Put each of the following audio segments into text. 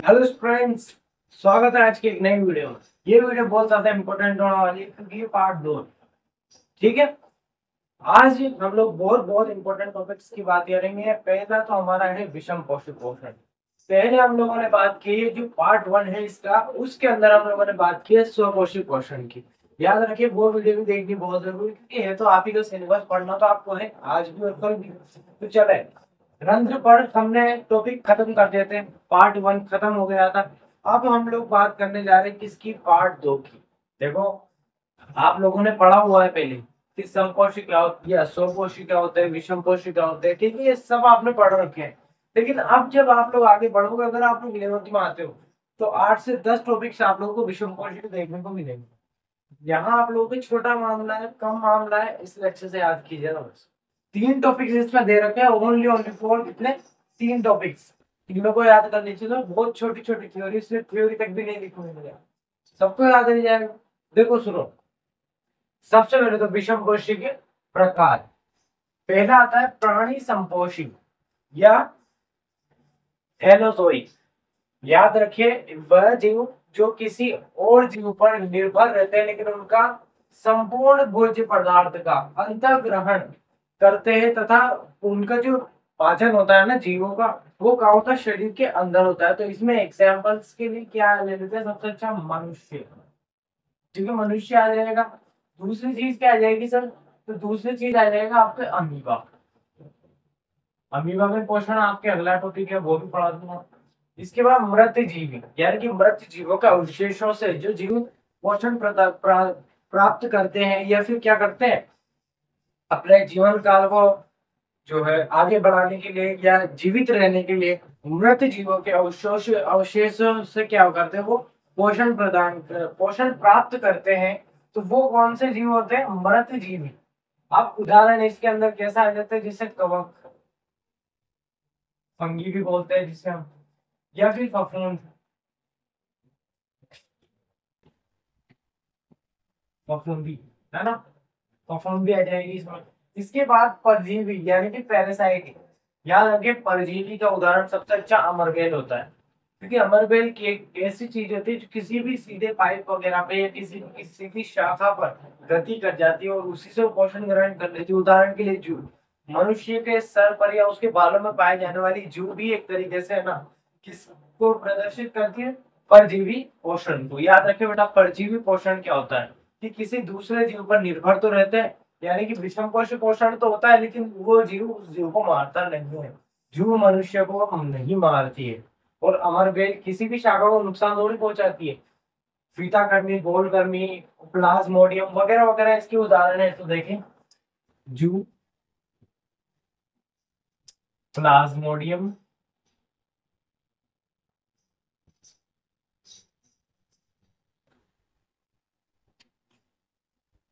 Hello friends, स्वागत है आज की एक नई वीडियो में। ये वीडियो बहुत ज्यादा इंपॉर्टेंट होने वाली है क्योंकि ये पार्ट 2 है। ठीक है। आज हम लोग बहुत बहुत इंपॉर्टेंट टॉपिक्स की बात करेंगे। पहला तो हमारा है विषम पोषक पोषण। पहले हम लोगों ने बात की है जो पार्ट 1 है इसका, उसके अंदर हम लोगों ने बात की है स्वपोषक पोषण की। याद रखिए वो वीडियो भी देखनी बहुत जरूरी है क्योंकि है तो आप ही का सिलेबस पढ़ना तो आपको है आज भी और कल भी। तो चले रंध्र पर हमने टॉपिक खत्म कर दिए थे। पार्ट 1 खत्म हो गया था। अब हम लोग बात करने जा रहे हैं किसकी, पार्ट 2 की। देखो, आप लोगों ने पढ़ा हुआ है पहले कि समपोषी क्या होती है, स्वपोषी क्या होता है, विषम पोषी क्या होते हैं। ठीक है, ये सब आपने पढ़ रखे हैं। लेकिन अब जब आप लोग आगे बढ़ोगे, अगर आप लोग 11th में आते हो तो 8 से 10 टॉपिक्स आप लोगों को विषम पोषी के देखने को मिलेंगे। यहाँ आप लोगों को छोटा मामला है, कम मामला है, इसलिए अच्छे से याद कीजिए ना बस। 3 टॉपिक्स इसमें दे रखे हैं, ओनली ओनली फॉर कितने, 3 टॉपिक्स। तीनों को याद कर लीजिए। तो बहुत छोटी छोटी थ्योरी, सिर्फ थ्योरी तक भी नहीं लिखने मिलेगा, सबको याद रह जाएगा। देखो सुनो, सबसे पहले तो विषम पोषी के प्रकार। पहला आता है प्राणी संपोषी या हेलोजोई। याद रखिए, वह जीव जो किसी और जीव पर निर्भर रहते हैं लेकिन उनका संपूर्ण भोज्य पदार्थ का अंतर्ग्रहण करते हैं, तथा उनका जो पाचन होता है ना जीवों का, वो क्या होता है, शरीर के अंदर होता है। तो इसमें एग्जाम्पल्स के लिए क्या ले लेते हैं, सबसे अच्छा मनुष्य। ठीक है, मनुष्य आ जाएगा। दूसरी चीज क्या आ जाएगी सर, तो दूसरी चीज आ जाएगा आपके अमीबा। अमीबा में पोषण आपके अगला टॉपिक है, वो भी पढ़ा दूंगा। इसके बाद मृत जीवी, यानी कि मृत जीवों का अवशेषों से जो जीव पोषण प्राप्त करते हैं या फिर क्या करते हैं, अपने जीवन काल को जो है आगे बढ़ाने के लिए या जीवित रहने के लिए मृत जीवों के अवशेषों से क्या करते हैं, वो पोषण प्राप्त करते हैं। तो वो कौन से जीव होते हैं, मृत जीवी। अब उदाहरण इसके अंदर कैसा आ जाता है, जैसे कवक, फंगी भी बोलते हैं जिसे हम, या फिर फफूंद। फफूंदी है ना, फफूंदी आ जाएगी इसमें। इसके बाद परजीवी यानी कि पैरासाइट। याद रखिए, परजीवी का उदाहरण सबसे अच्छा अमरबेल होता है, क्योंकि अमरबेल की एक ऐसी चीज होती है जो किसी भी सीधे पाइप वगैरह पे या किसी भी शाखा पर गति कर जाती है और उसी से वो पोषण ग्रहण कर लेती है। उदाहरण के लिए जूं, मनुष्य के सर पर या उसके बालों में पाए जाने वाली जूं भी एक तरीके से है ना, किसको प्रदर्शित करती है, परजीवी पोषण को। याद रखिए बेटा, परजीवी पोषण क्या होता है कि किसी दूसरे जीव पर निर्भर तो रहते हैं, यानी कि विषम पोषण तो होता है लेकिन वो जीव उस जीव को मारता नहीं है। जीव मनुष्य को नहीं मारती है। और अमरबेल किसी भी शाखा को नुकसान थोड़ी पहुंचाती है। फीता कर्मी, गोल कर्मी, प्लाज्मोडियम वगैरह वगैरह इसके उदाहरण है। तो देखें, जू, प्लाज्मोडियम,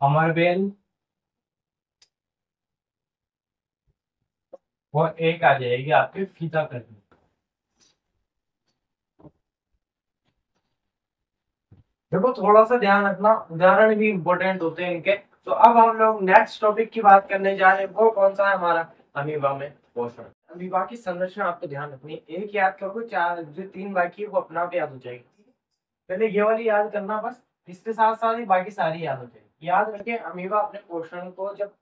अमरबेल, वो एक आ जाएगी आपके फीता कर्मी। देखो थोड़ा सा ध्यान रखना, उदाहरण भी इंपॉर्टेंट होते हैं इनके। तो अब हम लोग नेक्स्ट टॉपिक की बात करने जा रहे हैं, वो कौन सा है हमारा, अमीबा में पोषण। अमीबा की संरचना आपको ध्यान रखनी है। एक याद करोगे, चार जो 3 बाकी है वो अपना आप याद हो जाएगी। पहले ये वाली याद करना बस, इसके साथ साथ ही बाकी सारी याद हो जाएगी। याद रखिए, अमीबा अपने पोषण को जब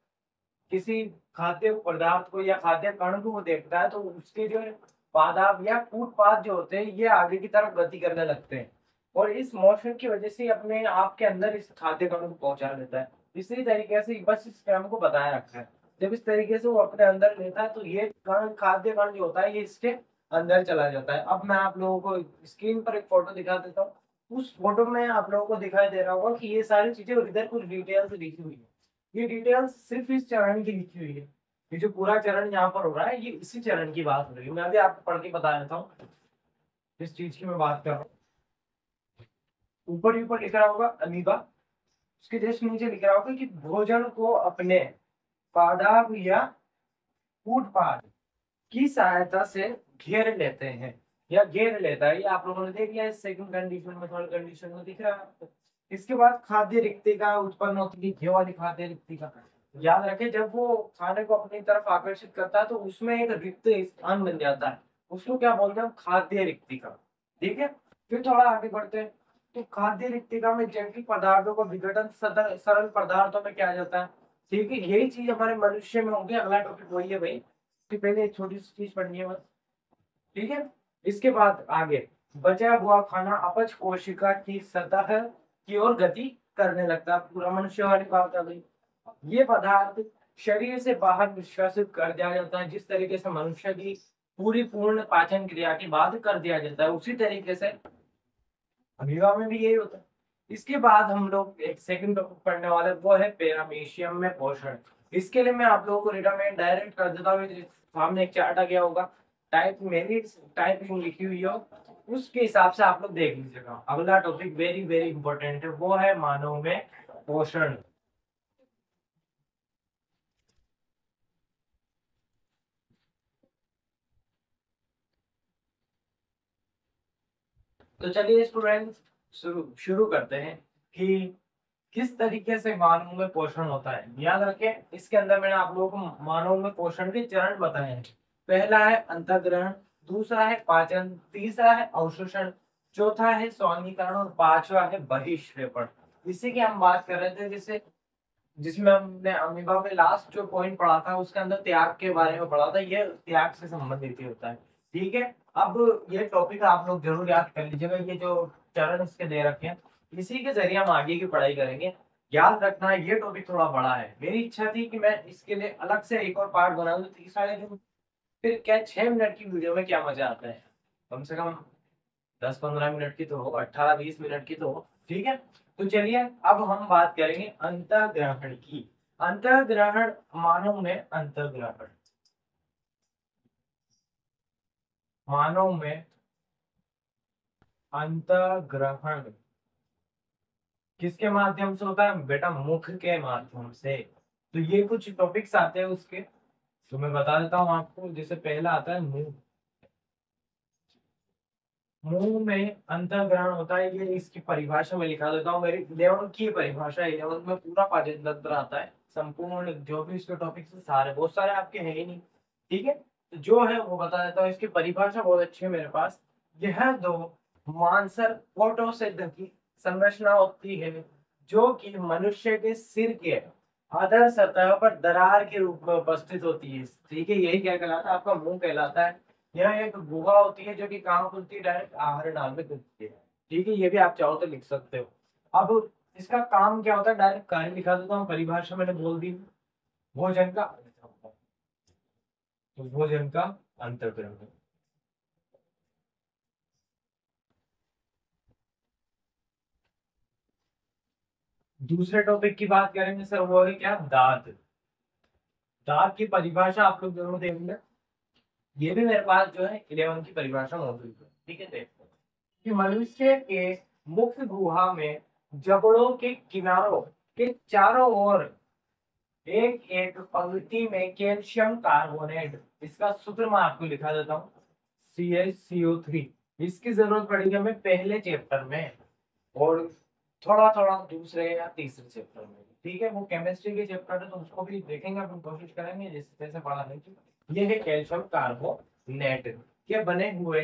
किसी खाद्य पदार्थ को या खाद्य कण को वो देखता है तो उसके जो पादाप या कूट पाद जो होते हैं ये आगे की तरफ गति करने लगते हैं, और इस मोशन की वजह से अपने आप के अंदर इस खाद्य कण को पहुंचा देता है। इसी तरीके से बस इस क्रम को बताया रखा है। जब इस तरीके से वो अपने अंदर लेता है तो ये कण, खाद्य कण जो होता है, ये इसके अंदर चला जाता है। अब मैं आप लोगों को स्क्रीन पर एक फोटो दिखा देता हूँ। उस फोटो में आप लोगों को दिखाई दे रहा होगा कि ये सारी चीजें और इधर कुछ डिटेल्स लिखी हुई है। ये डिटेल्स सिर्फ इस चरण की लिखी हुई है। ये जो पूरा चरण यहाँ पर हो रहा है ये इसी चरण की बात हो रही है। मैं अभी आपको पढ़ के बता देता हूँ जिस चीज की मैं बात कर रहा हूँ। ऊपर ऊपर लिख रहा होगा अमीबा, उसके जस्ट नीचे लिख रहा होगा कि भोजन को अपने पादाप या कूटपाद की सहायता से घेर लेते हैं या घेर लेता है। ये आप लोगों ने देख लिया इस सेकंड कंडीशन में, थर्ड कंडीशन में दिख रहा है आपको। इसके बाद खाद्य रिक्तिका उत्पन्न होती है, घी वाली खाद्य रिक्तिका। याद रखें, जब वो खाने को अपनी तरफ आकर्षित करता है तो उसमें एक रिक्त स्थान बन जाता है, उसको क्या बोलते हैं हम, खाद्य रिक्तिका। ठीक है, फिर थोड़ा आगे बढ़ते हैं। तो खाद्य रिक्तिका में जैविक पदार्थों का विघटन सरल पदार्थों में किया जाता है। ठीक है, यही चीज हमारे मनुष्य में होगी। अगला टॉपिक वही है भाई, कि पहले एक छोटी सी चीज पढ़नी है बस। ठीक है, इसके बाद आगे, बचा हुआ खाना अपच कोशिका की सतह की ओर गति करने लगता है। पूरा मनुष्य वाली बात आ गई। ये पदार्थ शरीर से बाहर निष्कासित कर दिया जाता है। जिस तरीके से मनुष्य की पूरी पूर्ण पाचन क्रिया के बाद कर दिया जाता है, उसी तरीके से अमीबा में भी यही होता है। इसके बाद हम लोग एक सेकंड टॉपिक पढ़ने वाले हैं, वो है पैरामीशियम में पोषण। इसके लिए मैं आप लोगों को रिकमेंड डायरेक्ट कर देता हूँ। सामने एक चार्ट आ गया होगा, टाइप मेरी टाइपिंग लिखी हुई हो, उसके हिसाब से आप लोग देख लीजिएगा। अगला टॉपिक वेरी वेरी इंपॉर्टेंट है, वो है मानव में पोषण। तो चलिए स्टूडेंट्स, शुरू शुरू करते हैं कि किस तरीके से मानव में पोषण होता है। याद रखें, इसके अंदर मैंने आप लोगों को मानव में पोषण के चरण बताए हैं। पहला है अंतःग्रहण, दूसरा है पाचन, तीसरा है अवशोषण, चौथा है स्वांगीकरण और पांचवा है बहिष्कृपण। इसी की हम बात कर रहे थे, जिसे जिसमें हमने अमीबा में लास्ट जो पॉइंट पढ़ा था, उसके अंदर त्याग के बारे में पढ़ा था। ये त्याग से संबंधित ही होता है। ठीक है, अब ये टॉपिक आप लोग जरूर याद कर लीजिएगा। ये जो चरण इसके दे रखे हैं, इसी के जरिए हम आगे की पढ़ाई करेंगे। याद रखना, ये टॉपिक थोड़ा बड़ा है। मेरी इच्छा थी कि मैं इसके लिए अलग से एक और पार्ट बना दूं तीसरा, लेकिन फिर क्या 6 मिनट की वीडियो में क्या मजा आता है। कम से कम 10-15 मिनट की तो हो, 18-20 मिनट की तो हो। ठीक है, तो चलिए अब हम बात करेंगे अंतःग्रहण की। अंतःग्रहण, मानव में अंतःग्रहण, मानव में अंतःग्रहण किसके माध्यम से होता है बेटा? मुख के माध्यम से। तो ये कुछ टॉपिक्स आते हैं उसके, तो मैं बता देता हूँ आपको। जैसे पहला आता है मुंह। मुंह में अंतःग्रहण होता है, ये इसकी परिभाषा में लिखा देता हूँ। मेरी 11 की परिभाषा, 11 में पूरा पाचन तंत्र आता है संपूर्ण, जो भी इसके टॉपिक्स सारे, बहुत सारे आपके हैं ही नहीं। ठीक है, तो जो है वो बता देता हूँ। इसकी परिभाषा बहुत अच्छी है मेरे पास। यह दो मांसल कोटों से ढकी संरचना होती है, जो कि मनुष्य के सिर के अधर सतह पर दरार के रूप में उपस्थित होती है। ठीक है, यही क्या कहलाता है? आपका मुंह कहलाता है। यह एक गुहा होती है, जो कि कहाँ खुलती है? डायरेक्ट आहार नाल में खुलती है। ठीक है, ये भी आप चाहो तो लिख सकते हो। अब इसका काम क्या होता है, डायरेक्ट कार्य लिखा देता हूँ। परिभाषा मैंने बोल दी, भोजन का, तो भोजन का अंतर्ग्रहण। दूसरे टॉपिक की बात करेंगे सर, वो है क्या? दांत। दांत की परिभाषा आप लोग जरूर देखेंगे। ये भी मेरे पास जो है 11 की परिभाषा मौजूद है। ठीक है, देखो कि मनुष्य के मुख्य गुहा में जबड़ों के किनारों के चारों ओर एक एक पंक्ति में कैल्शियम कार्बोनेट, इसका सूत्र मैं आपको लिखा देता हूँ, CaCO3। इसकी जरूरत पड़ेगी हमें पहले चैप्टर में, और थोड़ा थोड़ा दूसरे या तीसरे चैप्टर में। ठीक है, वो केमिस्ट्री के चैप्टर है, तो उसको भी देखेंगे, अपन कोशिश करेंगे जैसे तैसे पढ़ाने की। ये है कैल्शियम कार्बोनेट के बने हुए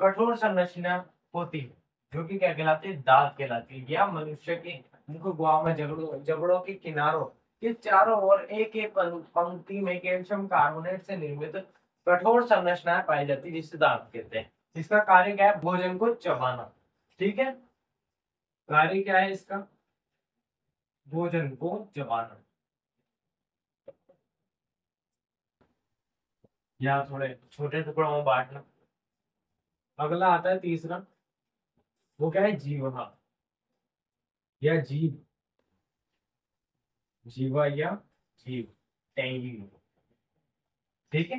कठोर संरचना होती है, जो कि क्या कहलाती है? दांत कहलाती है। या मनुष्य के मुख गुहा में जबड़ों के किनारों के चारों ओर एक एक पंक्ति में कैल्शियम कार्बोनेट से निर्मित कठोर संरचनाएं पाई जाती है, जिसे दांत कहते हैं। इसका कार्य क्या है? भोजन को चबाना। ठीक है, कार्य क्या है इसका? भोजन को चबाना, या थोड़े छोटे टुकड़ों में बांटना। अगला आता है तीसरा, वो क्या है? जीवा या जीभ, जीवा या जीभ, टेंगी। ठीक है,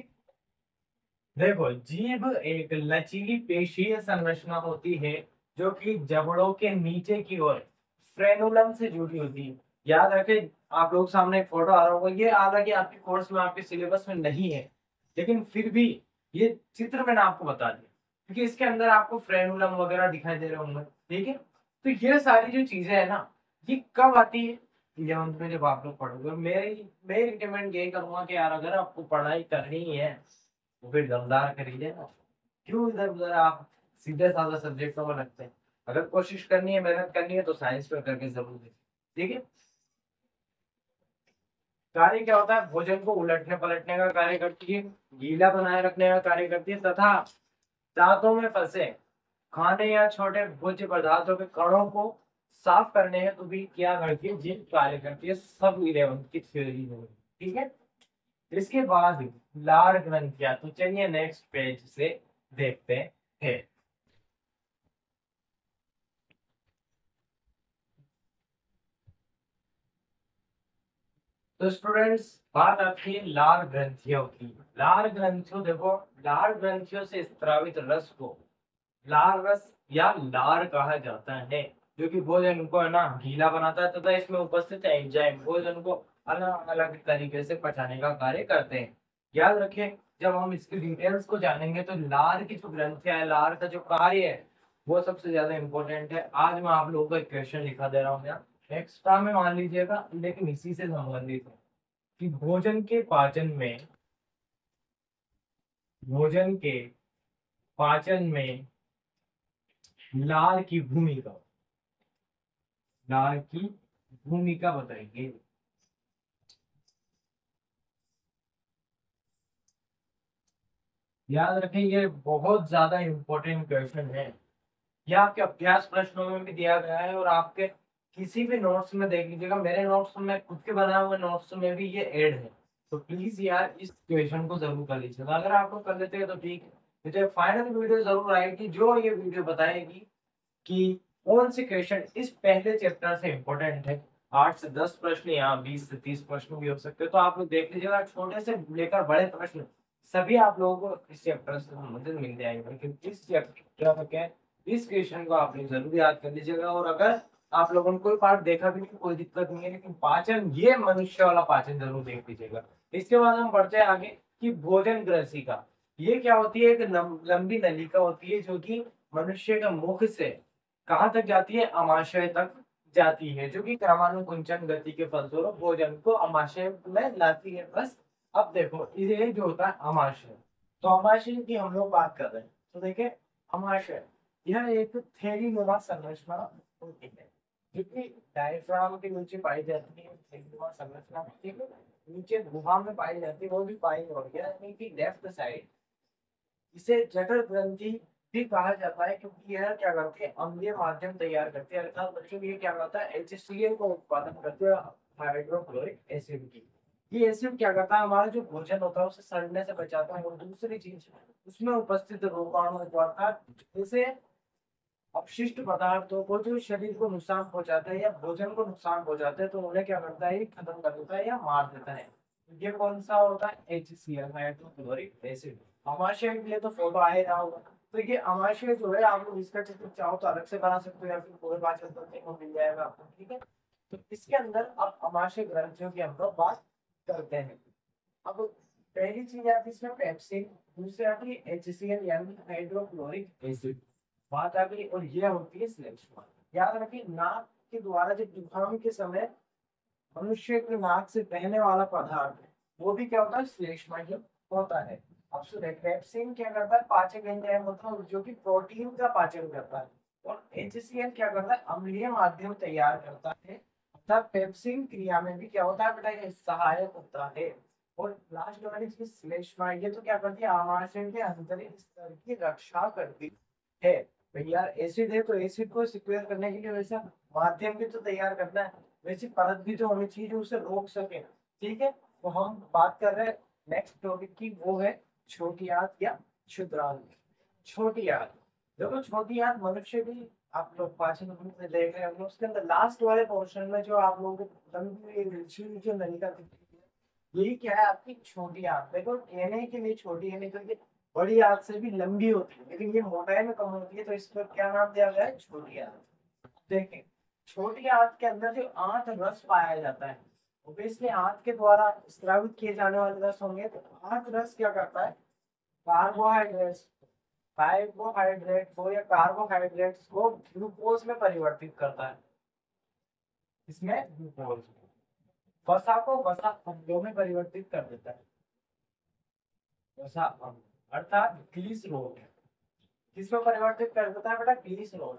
देखो जीभ एक लचीली पेशीय संरचना होती है, जो कि जबड़ों के नीचे की ओर फ्रेनुलम से जुड़ी होती है। याद रखें, आप लोग सामने एक फोटो आ रहा होगा, ये हालांकि आपके कोर्स में, आपके सिलेबस में नहीं है, लेकिन फिर भी ये चित्र मैंने आपको बता दिया, क्योंकि इसके अंदर आपको फ्रेनुलम वगैरह दिखाई दे रहे होंगे। ठीक है, तो ये सारी जो चीजें है ना, ये कब आती है? 11th में जब आप लोग पढ़ोगे। मैं रिकमेंड यही करूंगा कि यार, अगर आपको पढ़ाई करनी है तो फिर दमदार करिए ना। क्यों इधर उधर आप सीधे साधा सब्जेक्टों में रखते हैं। अगर कोशिश करनी है, मेहनत करनी है तो साइंस पे करके जरूर देखें। ठीक है। कार्य क्या होता है, भोजन को उलटने पलटने का कार्य करती है, गीला बनाए रखने का कार्य करती है, तथा दांतों में फंसे खाने या छोटे भोज्य पदार्थों के कणों को साफ करने हेतु भी क्या करती है, जिन कार्य करती है। सब 11 की थ्योरी होगी। ठीक है। इसके बाद लार ग्रंथियां, तो चलिए नेक्स्ट पेज से देखते हैं। तो स्टूडेंट्स, बात आती है लार ग्रंथियों की। लार ग्रंथियों, देखो, लार ग्रंथियों से स्त्रावित रस को लार रस या लार कहा जाता है, जो कि भोजन को है ना गीला बनाता है, तथा इसमें उपस्थित एंजाइम भोजन को अलग अलग तरीके से पचाने का कार्य करते हैं। याद रखें, जब हम इसकी डिटेल्स को जानेंगे तो लार की जो ग्रंथियां है, लार का जो कार्य है, वो सबसे ज्यादा इंपॉर्टेंट है। आज मैं आप लोगों को एक क्वेश्चन लिखा दे रहा हूँ यहाँ, एक्स्ट्रा में मान लीजिएगा, लेकिन इसी से संबंधित है कि भोजन के पाचन में लार की भूमिका, लार की भूमिका बताएंगे। याद रखें, ये बहुत ज्यादा इंपॉर्टेंट क्वेश्चन है। ये आपके अभ्यास प्रश्नों में भी दिया गया है, और आपके किसी भी नोट्स में देख लीजिएगा, मेरे नोट्स में, खुद के बनाए हुए नोट्स में भी ये ऐड है। तो प्लीज यार इस क्वेश्चन को जरूर कर लीजिएगा। अगर आपको कर लेते हैं तो ठीक है, नहीं तो फाइनल वीडियो जरूर आएगी, जो ये वीडियो बताएगी कि कौन से क्वेश्चन इस पहले चैप्टर से इंपॉर्टेंट है। 8 से 10 प्रश्न या 20 से 30 प्रश्न भी हो सकते हैं। तो आप लोग देख लीजिएगा, छोटे से लेकर बड़े प्रश्न सभी आप लोगों को इस चैप्टर से संबंधित मिल जाएंगे। लेकिन इस चैप्टर में क्या है, इस क्वेश्चन को आप लोग जरूर याद कर लीजिएगा। और अगर आप लोगों ने कोई पार्ट देखा भी नहीं, कोई दिक्कत नहीं है, लेकिन पाचन, ये मनुष्य वाला पाचन जरूर देख लीजिएगा। इसके बाद हम बढ़ते हैं आगे कि भोजन ग्रसिका, ये क्या होती है, एक लंबी नलिका होती है, जो कि मनुष्य के मुख से कहाँ तक जाती है, अमाशय तक जाती है, जो कि क्रमानुकुंचन गति के फलस्वरूप भोजन को अमाशय में लाती है। बस अब देखो, ये जो होता है अमाशय, तो अमाशय की हम लोग बात कर रहे हैं। तो देखिए, अमाशय यह एक थैलीनुमा संरचना होती है, जो कि डायफ्राम के नीचे पाई जाती है। थैलीनुमा संरचना, ठीक है, नीचे गुहा में पाई जाती है, वो भी पाई हो गया, यानी कि लेफ्ट साइड। इसे जठर ग्रंथि भी कहा जाता है, क्योंकि यह क्या करती है, अम्लीय माध्यम तैयार करती है। अर्थात बच्चों ये क्या करता है, HCl का उत्पादन करते हैं, हाइड्रोक्लोरिक एसिड की। ये एसिड क्या करता है, हमारा जो भोजन होता है उसे सड़ने से बचाता है। और दूसरी चीज, उसमें उपस्थित रोगाणु अर्थात जैसे अपशिष्ट पदार्थों को जो शरीर को नुकसान पहुंचाता है या भोजन को नुकसान पहुंचाते हैं, तो उन्हें क्या करता है, ये खत्म कर देता है या मार देता है। ये कौन सा होता है, HCl, हाइड्रोक्लोरिक एसिड। अमाशय के लिए तो फोटो आ ही रहा होगा। तो ये अमाशय जो है, आप लोग इसका चित्र चाहो तो अलग से बना सकते हो, या फिर पूरे पाचन तंत्र को मिल जाएगा आपको। ठीक है। तो इसके अंदर अब अमाशय ग्रंथियों की हम लोग बात करते हैं। अब पहली चीज आती है इसमें पेप्सिन, दूसरी आती है HCl यानी हाइड्रोक्लोरिक एसिड, बात आ गई। और ये होती है श्लेष्मा। याद रखिए, नाक के द्वारा जब जुकाम के समय मनुष्य के नाक से बहने वाला पदार्थ, वो भी क्या होता है, श्लेष्मा ही होता है। अब सुने, पेप्सिन क्या करता है, पाचक एंजाइम होता है, जो कि प्रोटीन का पाचन करता है। और HCl क्या करता है, अम्लीय माध्यम तैयार करता है। अर्थात पेप्सिन क्रिया में भी क्या होता है बेटा, ये सहायक होता है। और लास्ट वाली चीज श्लेष्मा, ये तो क्या करती है, आमाशय के आंतरिक स्तर की रक्षा करती है। भैया एसिड है, तो एसिड को सिक्वेयर करने के लिए वैसा माध्यम भी तो तैयार करना है, वैसी परत भी तो होनी चाहिए जो उसे रोक सके। ठीक है। तो हम बात कर रहे हैं नेक्स्ट टॉपिक की, वो है छोटी आंत या क्षुद्रांत। छोटी आंत, देखो छोटी आंत मनुष्य भी आप लोग पाचन में देख रहे हैं। उसके अंदर लास्ट वाले पोर्शन में जो आप लोगों को लंबी हुई जो नलिका दिख रही है, यही क्या है, आपकी छोटी आंत। देखो कहने के लिए छोटी है, नहीं तो ये बड़ी आंत से भी लंबी होती है, लेकिन ये मोटाई में कम होती है, तो इसको क्या नाम दिया गया है, छोटी आंत। देखें, छोटी आंत के अंदर जो आंत रस पाया जाता है, ऑब्वियसली आंत के द्वारा स्रावित किए जाने वाले रस होंगे। तो आंत रस क्या करता है, कार्बोहाइड्रेट्स, कार्बोहाइड्रेट को या कार्बोहाइड्रेट्स को ग्लूकोज में परिवर्तित करता है। इसमें ग्लूकोज, वसा को वसा अम्लों में परिवर्तित कर देता है। वसा अम्ल, अर्थात ग्लिसरॉल। किसको परिवर्तित कर देता है बेटा, ग्लिसरॉल।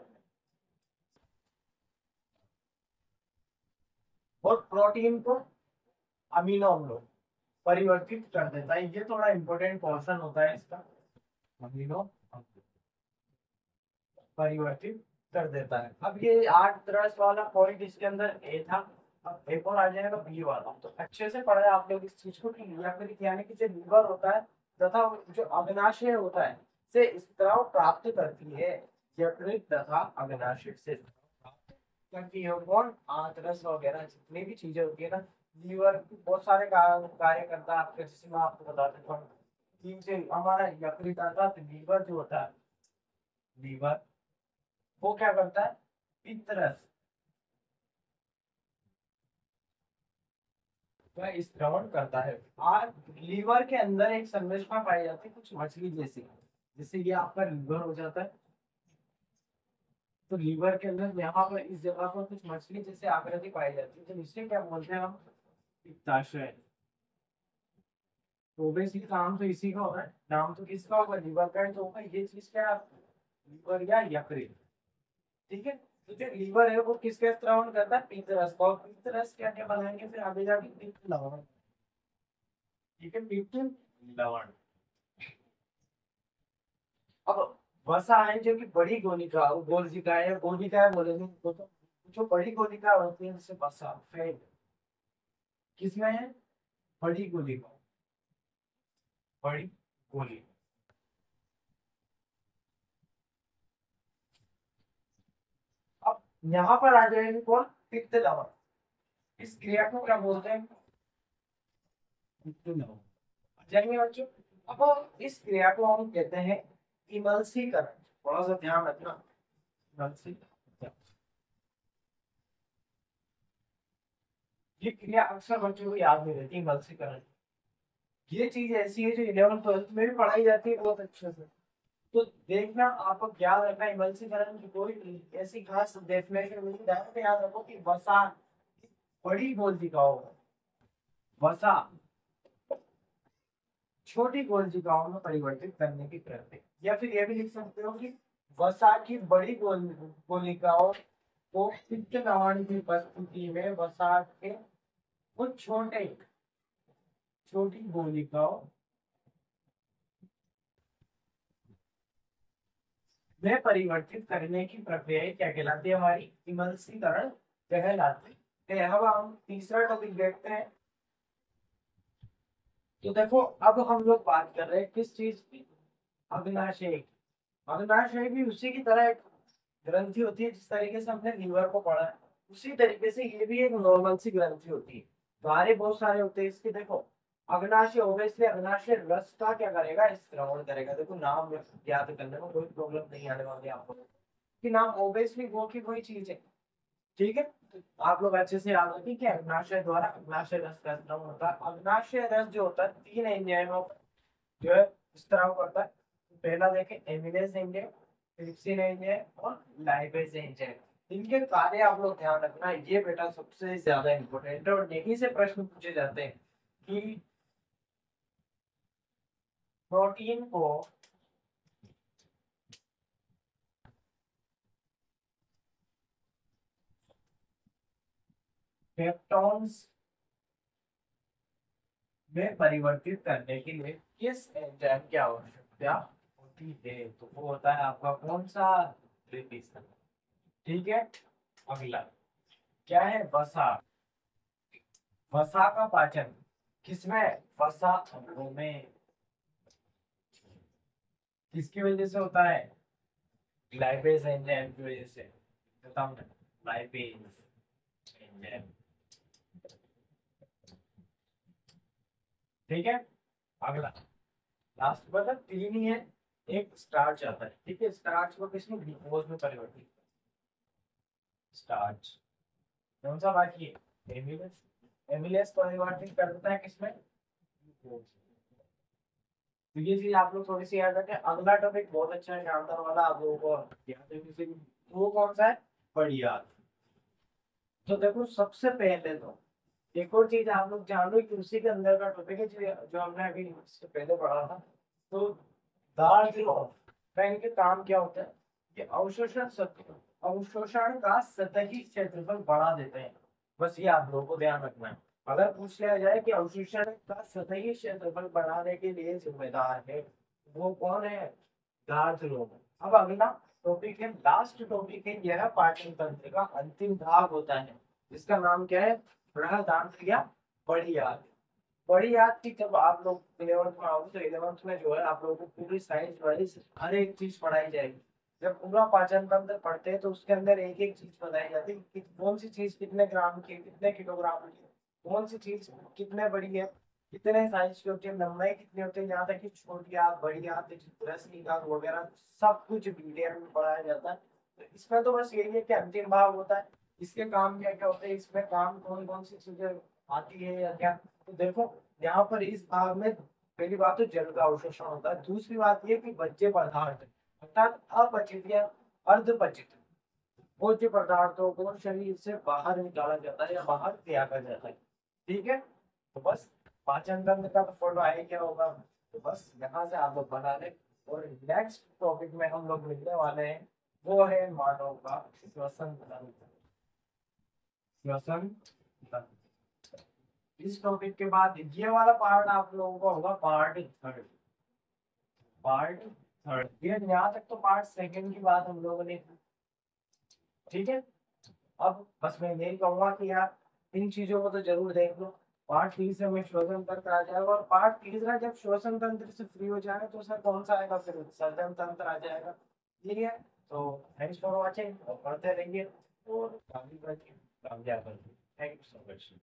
और प्रोटीन को अमीनो अम्लों परिवर्तित कर देता है। ये थोड़ा इंपॉर्टेंट पोर्शन होता है इसका, अमीनो परिवर्तित कर देता है। अब ये 8 वाला पॉइंट इसके अंदर ए था, अब एक और आ जाएगा बी वाला। तो अच्छे से पढ़े आप लोग इस चीज को कि यकृत यानी कि जो लीवर होता है तथा जो अग्नाशय होता है से स्त्राव प्राप्त करती है। यकृत तथा अग्नाशय से स्त्राव प्राप्त करती है। कौन, आंतरस वगैरह जितनी भी चीजें होती है ना, लीवर बहुत सारे कार्य करता है आपके, जैसे मैं आपको बता देता हूँ कि हमारा यकृत आता है, लीवर जो होता है, लीवर वो क्या करता है, पित्त रस का स्त्रवण करता है। और लीवर के अंदर एक संरचना पाई जाती है कुछ मछली जैसी, जिससे ये आपका लीवर हो जाता है। तो लीवर के अंदर यहाँ पर इस जगह पर कुछ मछली जैसे आकृति पाई जाती है, तो इसे क्या बोलते हैं हम, पित्ताशय। तो बेसिकली काम तो इसी का होगा, नाम तो किसका होगा, लीवर का ही तो होगा। ये चीज क्या, लीवर या यकृत, ठीक है। तो जो लीवर है वो किसका स्त्रावन करता है, पित्त रस का। और पित्त रस क्या क्या बनाएंगे फिर आगे जाके, पित्त लवण, ठीक है, पित्त लवण। अब वसा है जो कि बड़ी गोलिका, गोलिका है, गोलिका है बोलेंगे तो जो बड़ी गोलिका होती है जैसे वसा, फैट किसमें है, बड़ी गोलिका, बड़ी गोली। अब यहाँ पर आ जाएंगे कौन, पित्त लवण। इस क्रिया को क्या बोलते हैं, पित्त लवण। आ जाएंगे बच्चों। अब इस क्रिया को हम कहते हैं इमल्सीकरण। थोड़ा सा ध्यान रखना, इमल्सीकरण। ये क्रिया अक्सर बच्चों को याद नहीं रहती, इमल्सीकरण। ये चीज ऐसी है जो 11th 12th में भी पढ़ाई जाती है बहुत अच्छे से। तो देखना, आपको याद रखना, इमल्सीकरण की कोई ऐसी खास डेफिनेशन नहीं, डायरेक्ट याद रखो कि वसा बड़ी कोशिकाओं, वसा छोटी कोशिकाओं में परिवर्तित करने की प्रक्रिया। या फिर ये भी लिख सकते हो कि वसा की बड़ी कोशिकाओं को पित्त लवण की उपस्थिति में वसा के कुछ छोटी कोशिकाओं में परिवर्तित करने की प्रक्रिया क्या कहलाती है, हमारी इमल्सीकरण कहलाती है। अब हम तीसरा टॉपिक देखते हैं। तो देखो, अब हम लोग बात कर रहे हैं किस चीज की, अग्नाशय की। अग्नाशय भी उसी की तरह एक ग्रंथि होती है, जिस तरीके से हमने लीवर को पढ़ा है उसी तरीके से ये भी एक नॉर्मल सी ग्रंथि होती है। द्वारे बहुत सारे होते हैं इसके। देखो, अग्नाशय होगा इसलिए अग्नाशय रस का क्या करेगा, स्त्रवण करेगा। देखो, नाम याद करने में कोई प्रॉब्लम नहीं आने वाली आपको, कि नाम ऑब्वियसली वो की कोई चीज है, ठीक है। आप लोग अच्छे से याद रखें कि अग्नाशय द्वारा अग्नाशय रस का स्त्राव होता है। अग्नाशय रस जो होता है 3 एंजाइमों जो है स्त्राव करता है। पहला देखें, एमिलेज एंजाइम, ट्रिप्सिन एंजाइम और लाइपेज एंजाइम। इनके कार्य आप लोग ध्यान रखना, ये बेटा सबसे ज्यादा इंपॉर्टेंट है और यहीं से प्रश्न पूछे जाते हैं कि प्रोटीन को पेप्टोन्स में परिवर्तित करने के लिए किस एंजाइम की आवश्यकता होती है। तो वो होता है आपका कौन सा, ट्रिप्सिन, ठीक है। अगला क्या है, वसा। वसा का पाचन किसमें, वसा अंगों में। किसकी वजह से होता है, लाइपेज एंजाइम की वजह से। बताऊं ना, लाइपेज एंजाइम, ठीक है। अगला लास्ट बचा 3 ही है। एक स्टार्च आता है, ठीक है। स्टार्च को किसमें, ग्लूकोज में परिवर्तित, स्टार्च। कौन सा बाकी है, एमिलेज। एमिलेज परिवर्तित करता है किसमें, ग्लूकोज। तो ये चीज आप लोग थोड़ी सी याद रखें। अगला टॉपिक बहुत अच्छा है, शानदार वाला, आप लोगों को याद है किसी को? वो कौन सा है, बढ़िया। तो देखो, सबसे पहले तो एक और चीज आप लोग जान लो कि उसी के अंदर का टॉपिक है जो हमने अभी इससे पहले पढ़ा था। तो दार्थ ऑफ तो इनके काम क्या होता है कि अवशोषण का सतही क्षेत्रफल बढ़ा देते हैं। बस ये आप लोगों को ध्यान रखना है। अगर पूछ लिया जाए कि अवशोषण का सतही क्षेत्रफल बढ़ाने के लिए जिम्मेदार है, वो कौन है? गार्थ लोग। अब अगला टॉपिक है, लास्ट टॉपिक है, यह पाचन तंत्र का अंतिम भाग होता है, जिसका नाम क्या है? बृहदांत्र या बड़ी आंत। बड़ी याद की जब आप लोग 11th में आओगे तो 11th में जो है आप लोगों को पूरी साइंस वाइज हर एक चीज पढ़ाई जाएगी। जब पूरा पाचन तंत्र पढ़ते हैं तो उसके अंदर एक एक चीज बताई जाती है कि कौन सी चीज कितने ग्राम की, कितने किलोग्राम की, कौन सी चीज कितने बड़ी है, कितने साइज की होती है, लंबाई कितनी होती है, यहाँ तक कि छोटी आंत, बड़ी आंत, रसनी आंत वगैरह सब कुछ डिटेल में पढ़ाया जाता है। तो इसमें तो बस यही है कि अंतिम भाग होता है। इसके काम क्या क्या होते हैं, इसमें काम कौन कौन सी चीजें आती है या क्या, तो देखो यहाँ पर इस भाग में पहली बात तो जल का अवशोषण होता है। दूसरी बात ये कि बच्चे पदार्थ अर्थात अपचित या अर्धपचित भोज्य पदार्थों को शरीर से बाहर निकाला जाता है या बाहर त्यागा जाता है। ठीक है, तो बस पाचन तंत्र का तो फोटो आए क्या होगा, तो बस यहाँ से आप लोग बना लें। और नेक्स्ट टॉपिक में हम लोग मिलने वाले हैं, वो है मानव का श्वसन तंत्र। श्वसन तंत्र, इस टॉपिक के बाद ये वाला पार्ट आप लोगों का होगा पार्ट थर्ड। पार्ट थर्ड ये यहाँ तक तो पार्ट सेकंड की बात हम लोगों ने की। ठीक है, अब बस मैं यही कहूंगा कि यार इन चीजों को तो जरूर देख लो। पार्ट तीसरे में श्वसन तंत्र आ जाएगा, और पार्ट तीसरा जब श्वसन तंत्र से फ्री हो जाएगा तो सर कौन सा आएगा? फिर सर्जन तंत्र आ जाएगा। ठीक है, तो थैंक्स फॉर वॉचिंग, और पढ़ते रहिए और काफी कामयाब बनिए। Thank you so much.